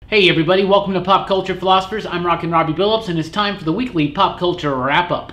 Hey everybody, welcome to Pop Culture Philosophers. I'm Rockin Robbie Billups, and it's time for the weekly pop culture wrap-up.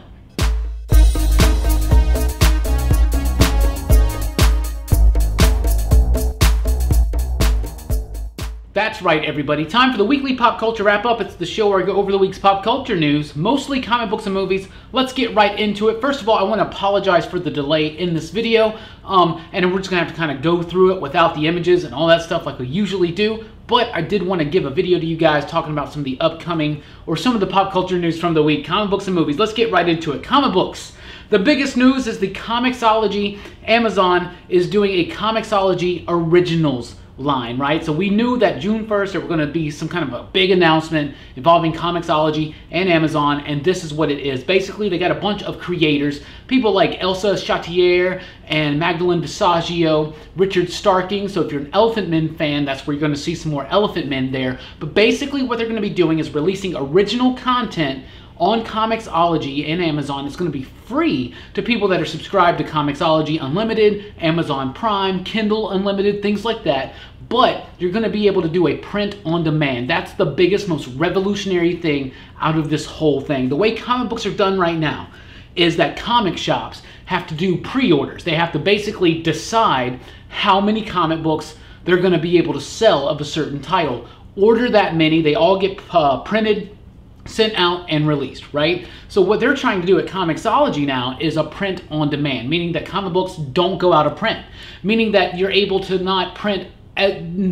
That's right, everybody. Time for the weekly pop culture wrap-up. It's the show where I go over the week's pop culture news, mostly comic books and movies. Let's get right into it. First of all, I want to apologize for the delay in this video, and we're just going to have to kind of go through it without the images and all that stuff like we usually do. But I did want to give a video to you guys talking about some of the upcoming, or some of the pop culture news from the week, comic books and movies. Let's get right into it. Comic books. The biggest news is the Comixology. Amazon is doing a Comixology Originals line, right? So we knew that June 1st there was going to be some kind of a big announcement involving Comixology and Amazon, and this is what it is. Basically, they got a bunch of creators, people like Elsa Chatier and Magdalene Visaggio, Richard Starking. So if you're an Elephant Men fan, that's where you're going to see some more Elephant Men there. But basically what they're going to be doing is releasing original content on Comixology and Amazon. It's going to be free to people that are subscribed to Comixology Unlimited, Amazon Prime, Kindle Unlimited, things like that. But you're going to be able to do a print on demand. That's the biggest, most revolutionary thing out of this whole thing. The way comic books are done right now is that comic shops have to do pre-orders. They have to basically decide how many comic books they're going to be able to sell of a certain title. Order that many, they all get printed, sent out, and released, right? So what they're trying to do at Comixology now is a print on demand, meaning that comic books don't go out of print, meaning that you're able to not print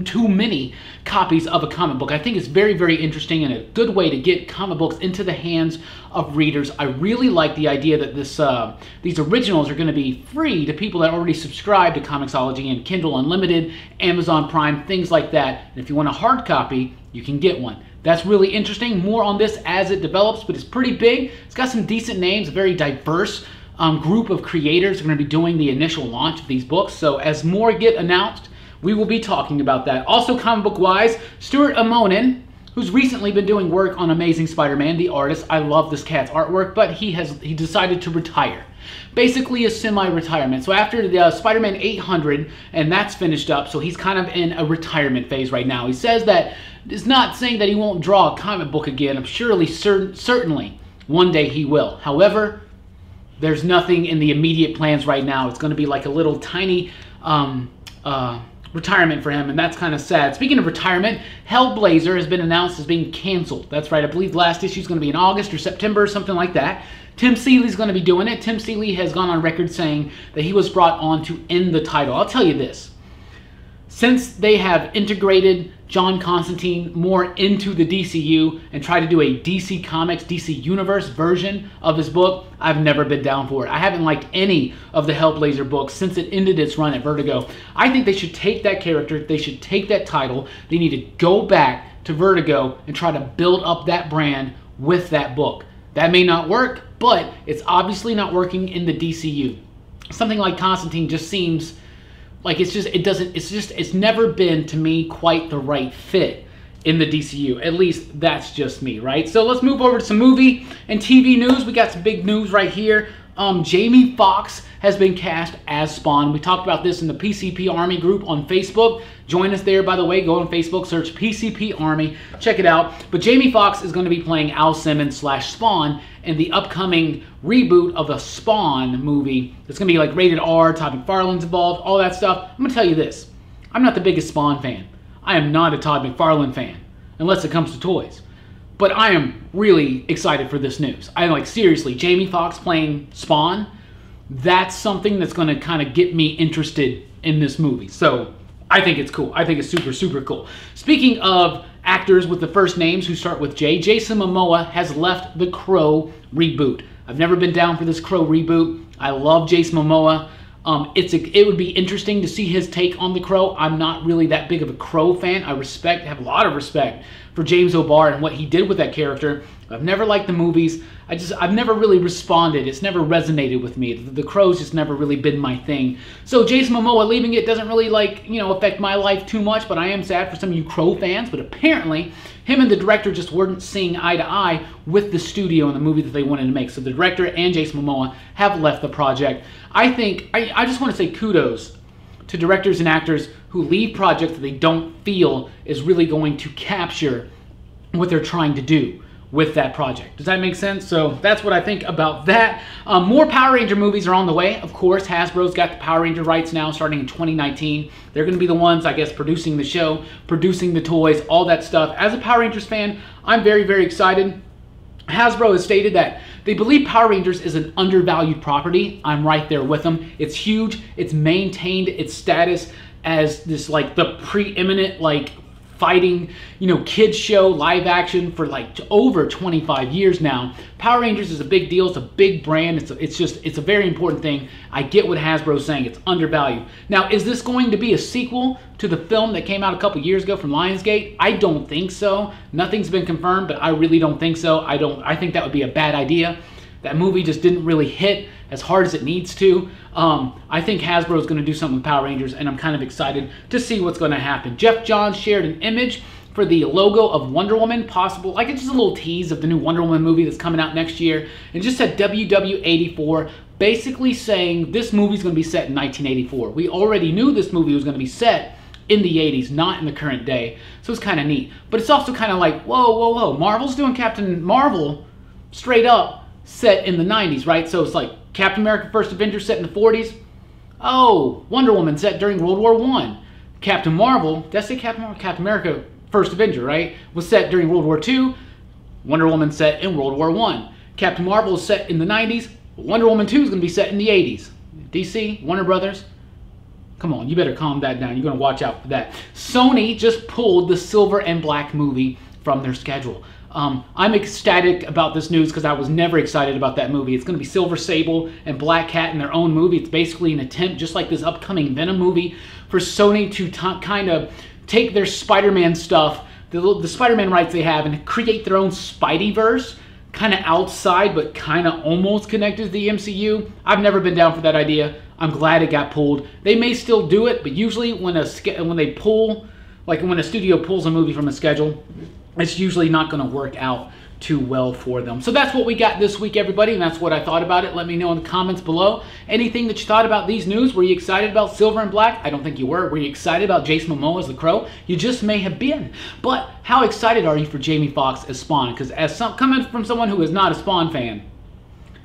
too many copies of a comic book. I think it's very, very interesting and a good way to get comic books into the hands of readers. I really like the idea that these originals are going to be free to people that already subscribe to Comixology and Kindle Unlimited, Amazon Prime, things like that. And if you want a hard copy, you can get one. That's really interesting. More on this as it develops, but it's pretty big. It's got some decent names, a very diverse group of creators are going to be doing the initial launch of these books. So as more get announced, we will be talking about that. Also, comic book wise, Stuart Immonen, who's recently been doing work on Amazing Spider-Man, the artist. I love this cat's artwork, but he decided to retire. Basically a semi-retirement. So after the Spider-Man 800, and that's finished up, so he's kind of in a retirement phase right now. He says that it's not saying that he won't draw a comic book again. I'm certainly one day he will. However, there's nothing in the immediate plans right now. It's going to be like a little tiny retirement for him, and that's kind of sad. Speaking of retirement, Hellblazer has been announced as being canceled. That's right. I believe the last issue is going to be in August or September or something like that. Tim Seeley's going to be doing it. Tim Seeley has gone on record saying that he was brought on to end the title. I'll tell you this. Since they have integrated John Constantine more into the DCU and tried to do a DC Comics, DC Universe version of his book, I've never been down for it. I haven't liked any of the Hellblazer books since it ended its run at Vertigo. I think they should take that character, they should take that title, they need to go back to Vertigo and try to build up that brand with that book. That may not work, but it's obviously not working in the DCU. Something like Constantine just seems like it's never been, to me, quite the right fit in the DCU. At least that's just me, right? So let's move over to some movie and TV news. We got some big news right here. Jamie Foxx has been cast as Spawn. We talked about this in the PCP Army group on Facebook. Join us there, by the way. Go on Facebook, search PCP Army, check it out. But Jamie Foxx is going to be playing Al Simmons / Spawn in the upcoming reboot of the Spawn movie. It's going to be like rated R, Todd McFarlane's involved, all that stuff. I'm going to tell you this. I'm not the biggest Spawn fan. I am not a Todd McFarlane fan, unless it comes to toys. But I am really excited for this news. Seriously, Jamie Foxx playing Spawn, that's something that's going to kind of get me interested in this movie. So I think it's cool. I think it's super, super cool. Speaking of actors with the first names who start with J, Jason Momoa has left the Crow reboot. I've never been down for this Crow reboot. I love Jason Momoa. It would be interesting to see his take on the Crow. I'm not really that big of a Crow fan. I have a lot of respect for James O'Barr and what he did with that character. I've never liked the movies. I've never really responded. It's never resonated with me. The Crow's just never really been my thing. So Jason Momoa leaving it doesn't really affect my life too much, but I am sad for some of you Crow fans. But apparently, him and the director just weren't seeing eye to eye with the studio and the movie that they wanted to make. So the director and Jason Momoa have left the project. I just want to say kudos to directors and actors who leave projects that they don't feel is really going to capture what they're trying to do with that project. Does that make sense? So that's what I think about that. More Power Ranger movies are on the way. Of course, Hasbro's got the Power Ranger rights now starting in 2019. They're going to be the ones, I guess, producing the show, producing the toys, all that stuff. As a Power Rangers fan, I'm very, very excited. Hasbro has stated that they believe Power Rangers is an undervalued property. I'm right there with them. It's huge. It's maintained its status as this, like, the preeminent, like, fighting, you know, kids show, live action for like over 25 years now. Power Rangers is a big deal. It's a big brand. It's a very important thing. I get what Hasbro's saying. It's undervalued. Now, is this going to be a sequel to the film that came out a couple years ago from Lionsgate? I don't think so. Nothing's been confirmed, but I really don't think so. I think that would be a bad idea. That movie just didn't really hit as hard as it needs to. I think Hasbro is going to do something with Power Rangers, and I'm kind of excited to see what's going to happen. Jeff Johns shared an image for the logo of Wonder Woman, possible, like it's just a little tease of the new Wonder Woman movie that's coming out next year. And just said WW84, basically saying this movie's going to be set in 1984. We already knew this movie was going to be set in the 80s, not in the current day. So it's kind of neat. But it's also kind of like, whoa, whoa, whoa. Marvel's doing Captain Marvel straight up set in the 90s, right? So it's like Captain America First Avenger set in the 40s. Oh, Wonder Woman set during World War I. Captain Marvel, did I say Captain America First Avenger, right? Was set during World War II. Wonder Woman set in World War I. Captain Marvel is set in the 90s. Wonder Woman 2 is going to be set in the 80s. DC, Warner Brothers, come on, you better calm that down. You're going to watch out for that. Sony just pulled the Silver and Black movie from their schedule. I'm ecstatic about this news because I was never excited about that movie. It's going to be Silver Sable and Black Cat in their own movie. It's basically an attempt, just like this upcoming Venom movie, for Sony to kind of take their Spider-Man stuff, the Spider-Man rights they have, and create their own Spideyverse, kind of outside but kind of almost connected to the MCU. I've never been down for that idea. I'm glad it got pulled. They may still do it, but usually when they pull, like when a studio pulls a movie from a schedule, it's usually not going to work out too well for them. So that's what we got this week, everybody, and that's what I thought about it. Let me know in the comments below anything that you thought about these news. Were you excited about Silver and Black? I don't think you were. Were you excited about Jason Momoa as the Crow? You just may have been. But how excited are you for Jamie Foxx as Spawn? Because coming from someone who is not a Spawn fan,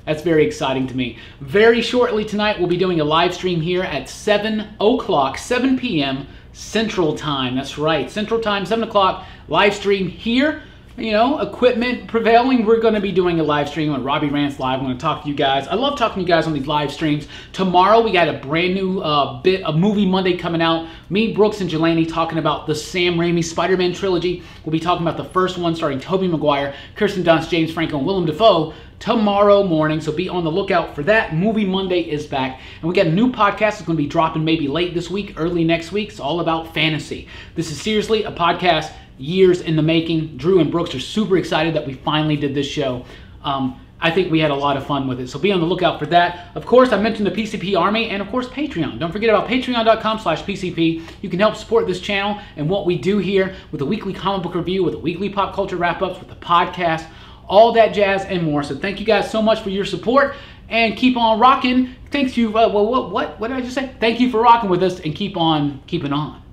that's very exciting to me. Very shortly tonight, we'll be doing a live stream here at 7 o'clock, 7 p.m. Central Time. That's right, Central Time, 7 o'clock, live stream here. You know, equipment prevailing, we're going to be doing a live stream on Robbie Rants Live. I'm going to talk to you guys. I love talking to you guys on these live streams. Tomorrow, we got a brand new bit of Movie Monday coming out. Me, Brooks, and Jelani talking about the Sam Raimi Spider-Man trilogy. We'll be talking about the first one starring Tobey Maguire, Kirsten Dunst, James Franco, and Willem Dafoe tomorrow morning. So be on the lookout for that. Movie Monday is back. And we got a new podcast that's going to be dropping maybe late this week, early next week. It's all about fantasy. This is seriously a podcast years in the making. Drew and Brooks are super excited that we finally did this show. I think we had a lot of fun with it, so be on the lookout for that. Of course, I mentioned the PCP Army and, of course, Patreon. Don't forget about patreon.com/PCP. You can help support this channel and what we do here with a weekly comic book review, with a weekly pop culture wrap-ups, with the podcast, all that jazz and more. So thank you guys so much for your support, and keep on rocking. Thanks you, what did I just say? Thank you for rocking with us, and keep on keeping on.